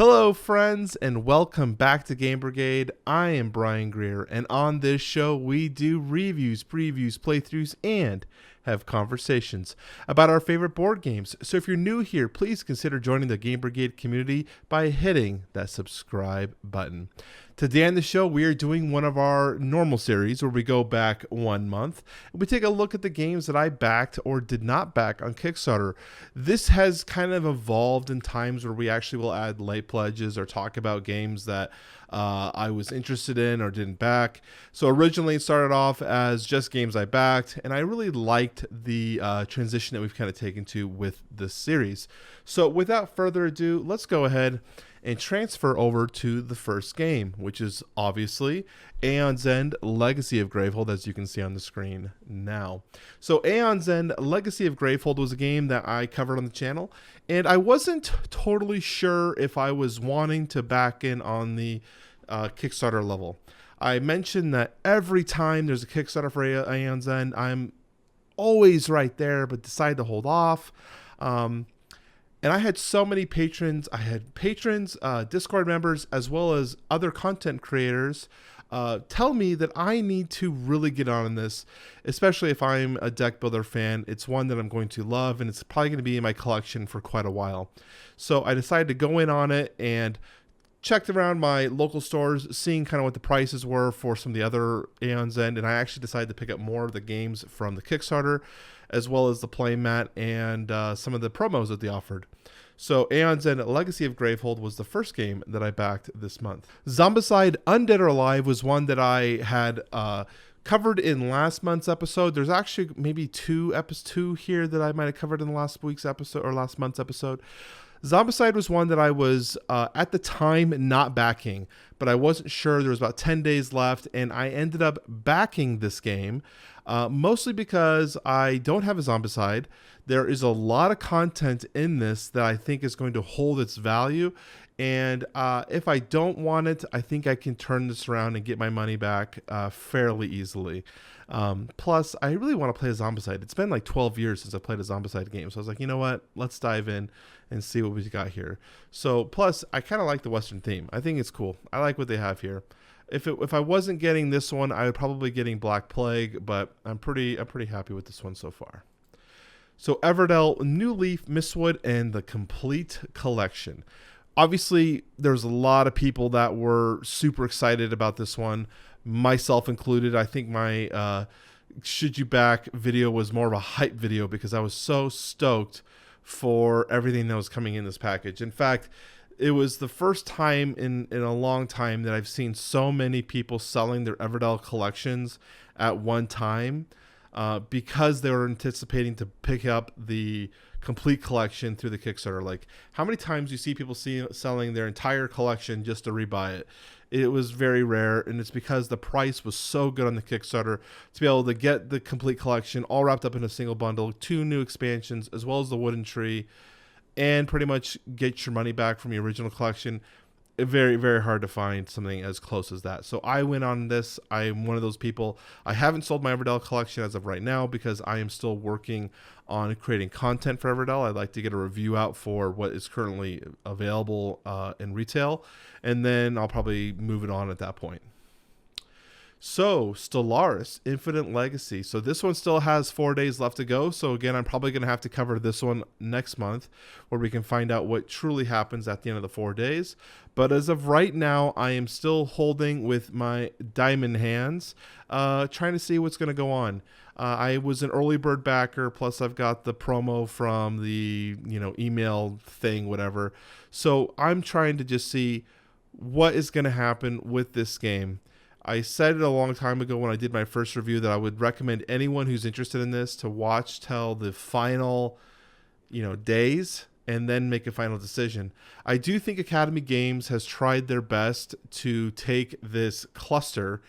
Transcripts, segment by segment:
Hello, friends, and welcome back to Game Brigade. I am Brian Greer, and on this show, we do reviews, previews, playthroughs, and have conversations about our favorite board games. So if you're new here, please consider joining the Game Brigade community by hitting that subscribe button. Today on the show, we are doing one of our normal series where we go back 1 month and we take a look at the games that I backed or did not back on Kickstarter. This has kind of evolved in times where we actually will add late pledges or talk about games that I was interested in or didn't back. So originally it started off as just games I backed, and I really liked the transition that we've kind of taken to with this series. So without further ado, let's go ahead and transfer over to the first game, which is obviously Aeon's End Legacy of Gravehold, as you can see on the screen now. So Aeon's End Legacy of Gravehold was a game that I covered on the channel, and I wasn't totally sure if I was wanting to back in on the Kickstarter level. I mentioned that every time there's a Kickstarter for Aeon's End, I'm always right there, but decide to hold off. And I had so many patrons. I had patrons, Discord members, as well as other content creators tell me that I need to really get on this, especially if I'm a deck builder fan. It's one that I'm going to love, and it's probably going to be in my collection for quite a while. So I decided to go in on it and checked around my local stores, seeing kind of what the prices were for some of the other Aeon's End, and I actually decided to pick up more of the games from the Kickstarter, as well as the playmat and some of the promos that they offered. So Aeon's End Legacy of Gravehold was the first game that I backed this month. Zombicide Undead or Alive was one that I had covered in last month's episode. There's actually maybe two here that I might have covered in last week's episode or last month's episode. Zombicide was one that I was at the time not backing, but I wasn't sure. There was about 10 days left, and I ended up backing this game, mostly because I don't have a Zombicide. There is a lot of content in this that I think is going to hold its value, and if I don't want it, I think I can turn this around and get my money back fairly easily. Plus, I really want to play a Zombicide. It's been like 12 years since I played a Zombicide game, so I was like, you know what? Let's dive in and see what we got here. So, plus, I kind of like the Western theme. I think it's cool. I like what they have here. If I wasn't getting this one, I would probably be getting Black Plague, but I'm pretty happy with this one so far. So Everdell, New Leaf, Mistwood, and the complete collection. Obviously, there's a lot of people that were super excited about this one, myself included. I think my Should You Back video was more of a hype video because I was so stoked for everything that was coming in this package. In fact, it was the first time in a long time that I've seen so many people selling their Everdell collections at one time because they were anticipating to pick up the complete collection through the Kickstarter. Like, how many times do you see people selling their entire collection just to rebuy it? It was very rare, and it's because the price was so good on the Kickstarter to be able to get the complete collection all wrapped up in a single bundle, 2 new expansions, as well as the Wooden Tree, and pretty much get your money back from your original collection. Very, very hard to find something as close as that. So I went on this. I'm one of those people. I haven't sold my Everdell collection as of right now because I am still working on creating content for Everdell. I'd like to get a review out for what is currently available in retail, and then I'll probably move it on at that point. So Stellaris, Infinite Legacy. So this one still has 4 days left to go. So again, I'm probably going to have to cover this one next month where we can find out what truly happens at the end of the 4 days. But as of right now, I am still holding with my diamond hands, trying to see what's going to go on. I was an early bird backer, plus I've got the promo from the email thing, whatever. So I'm trying to just see what is going to happen with this game. I said it a long time ago when I did my first review that I would recommend anyone who's interested in this to watch till the final, days and then make a final decision. I do think Academy Games has tried their best to take this cluster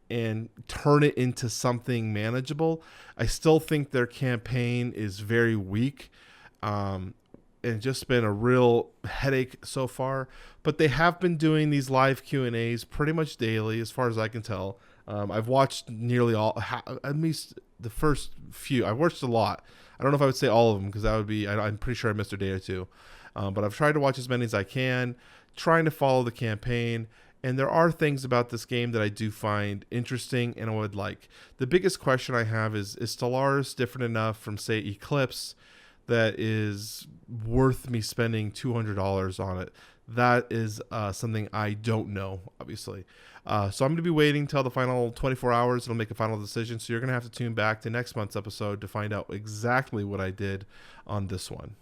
and turn it into something manageable. I still think their campaign is very weak. And just been a real headache so far, but they have been doing these live Q&As pretty much daily as far as I can tell. I've watched nearly all, at least the first few. I've watched a lot. I don't know if I would say all of them because that would be, I'm pretty sure I missed a day or two. But I've tried to watch as many as I can, trying to follow the campaign. And there are things about this game that I do find interesting and I would like. The biggest question I have is Stellaris different enough from, say, Eclipse that is worth me spending $200 on it? That is something I don't know, obviously. So I'm going to be waiting till the final 24 hours and I'll make a final decision. So you're going to have to tune back to next month's episode to find out exactly what I did on this one.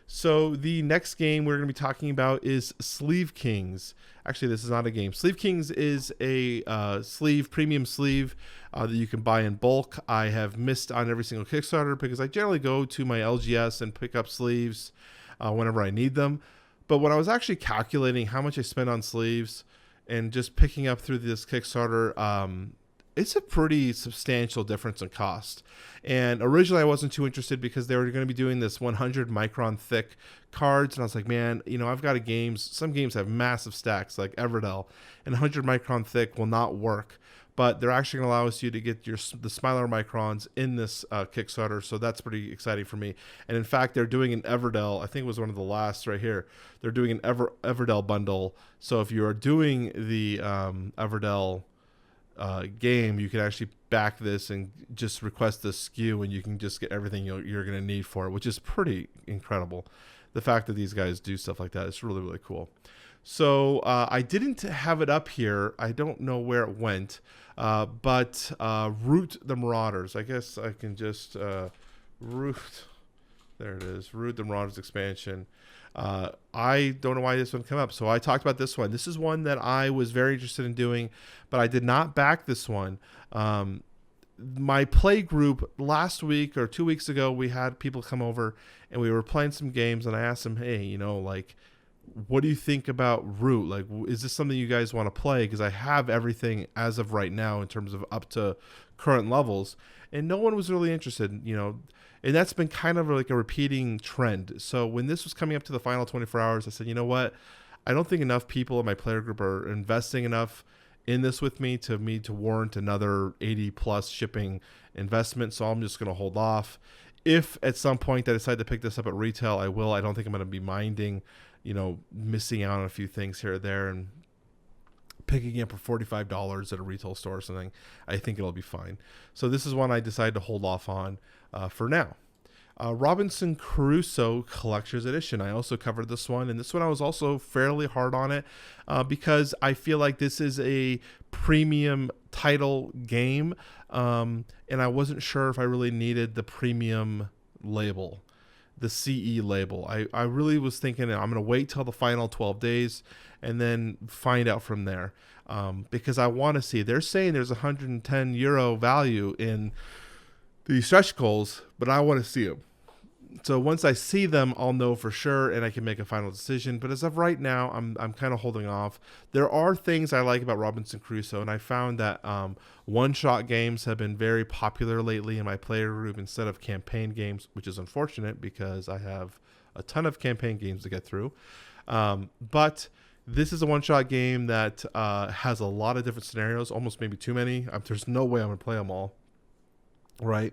So the next game we're going to be talking about is Sleeve Kings. Actually, this is not a game. Sleeve Kings is a premium sleeve that you can buy in bulk. I have missed on every single Kickstarter because I generally go to my LGS and pick up sleeves whenever I need them. But when I was actually calculating how much I spent on sleeves and just picking up through this Kickstarter, it's a pretty substantial difference in cost. And originally I wasn't too interested because they were going to be doing this 100 micron thick cards. And I was like, man, I've got some games have massive stacks like Everdell, and 100 micron thick will not work. But they're actually going to allow us to get the smaller microns in this Kickstarter. So that's pretty exciting for me. And in fact, they're doing an Everdell. I think it was one of the last right here. They're doing an Everdell bundle. So if you are doing the Everdell game, you can actually back this and just request this SKU and you can just get everything you're going to need for it, which is pretty incredible. The fact that these guys do stuff like that is really, really cool. So I didn't have it up here. I don't know where it went, but Root the Marauders. I guess I can just root. There it is. Root the Marauders expansion. I don't know why this one came up. So I talked about this one. This is one that I was very interested in doing, but I did not back this one. My play group last week or 2 weeks ago, we had people come over and we were playing some games and I asked them, hey, what do you think about Root? Like, is this something you guys want to play? Because I have everything as of right now in terms of up to current levels. And no one was really interested, and that's been kind of like a repeating trend. So when this was coming up to the final 24 hours, I said, you know what? I don't think enough people in my player group are investing enough in this with me to warrant another 80 plus shipping investment. So I'm just going to hold off. If at some point I decide to pick this up at retail, I will. I don't think I'm going to be minding, missing out on a few things here or there and picking it up for $45 at a retail store or something. I think it'll be fine. So this is one I decided to hold off on for now. Robinson Crusoe Collector's Edition. I also covered this one, and this one I was also fairly hard on it because I feel like this is a premium title game, and I wasn't sure if I really needed the premium label, the CE label. I really was thinking I'm going to wait till the final 12 days and then find out from there because I want to see. They're saying there's €110 value in the stretch goals, but I want to see them. So once I see them, I'll know for sure, and I can make a final decision. But as of right now, I'm kind of holding off. There are things I like about Robinson Crusoe, and I found that one-shot games have been very popular lately in my player group instead of campaign games, which is unfortunate because I have a ton of campaign games to get through. But this is a one-shot game that has a lot of different scenarios, almost maybe too many. There's no way I'm going to play them all, right?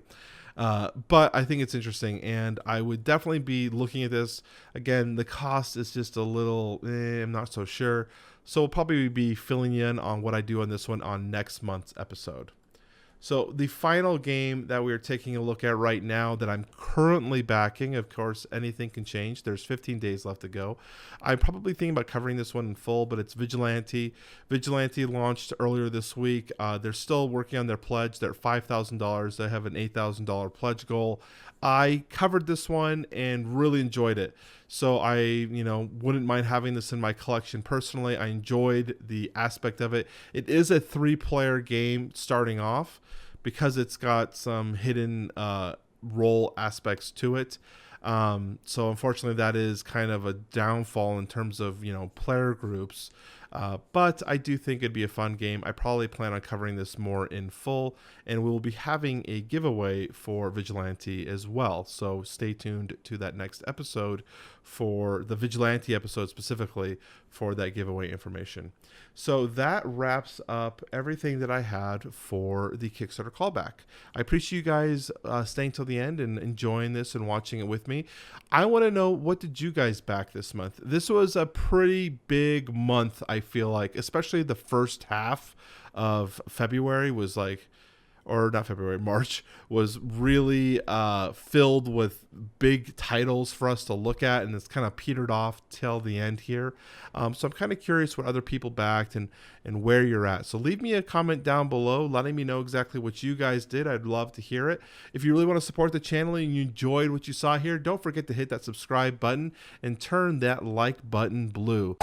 But I think it's interesting, and I would definitely be looking at this. Again, the cost is just a little, I'm not so sure. So we'll probably be filling you in on what I do on this one on next month's episode. So the final game that we're taking a look at right now that I'm currently backing, of course, anything can change. There's 15 days left to go. I'm probably thinking about covering this one in full, but it's Vigilante. Vigilante launched earlier this week. They're still working on their pledge. They're at $5,000. They have an $8,000 pledge goal. I covered this one and really enjoyed it. So I, wouldn't mind having this in my collection personally. I enjoyed the aspect of it. It is a 3-player game starting off because it's got some hidden role aspects to it. So unfortunately that is kind of a downfall in terms of, player groups. But I do think it'd be a fun game. I probably plan on covering this more in full, and we'll be having a giveaway for Vigilante as well. So stay tuned to that next episode for the Vigilante episode specifically for that giveaway information. So that wraps up everything that I had for the Kickstarter callback. I appreciate you guys staying till the end and enjoying this and watching it with me. I want to know, what did you guys back this month? This was a pretty big month, I feel like, especially the first half of February was like, or not February, March was really filled with big titles for us to look at, and it's kind of petered off till the end here. So I'm kind of curious what other people backed and where you're at. So leave me a comment down below letting me know exactly what you guys did. I'd love to hear it. If you really want to support the channel and you enjoyed what you saw here, don't forget to hit that subscribe button and turn that like button blue.